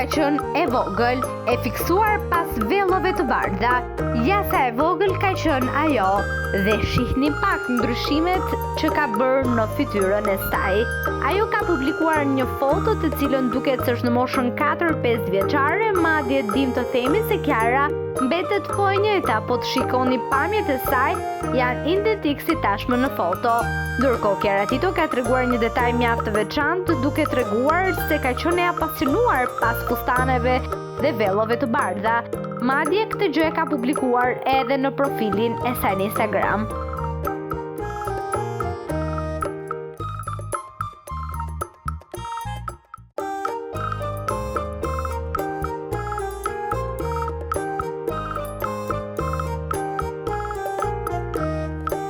ka qenë e vogël, e fiksuar pas vellove të bardha. Jasa e vogël ka qenë ajo dhe shihni pak ndryshimet që ka bërë në fytyrën e saj. Ajo ka publikuar një foto të cilën duket se është në moshën 4-5 vjeçare, madje dim të themi se Kiara mbetet po e njëjta, po të shikoni pamjet e saj janë identik si tashmë në foto. Ndërkohë Kiara Tito ka treguar një detaj mjaft të veçantë, duke treguar se ka qenë e apasionuar pas fustaneve dhe vellove të bardha. Madje këtë gjë e ka publikuar edhe në profilin e saj në Instagram.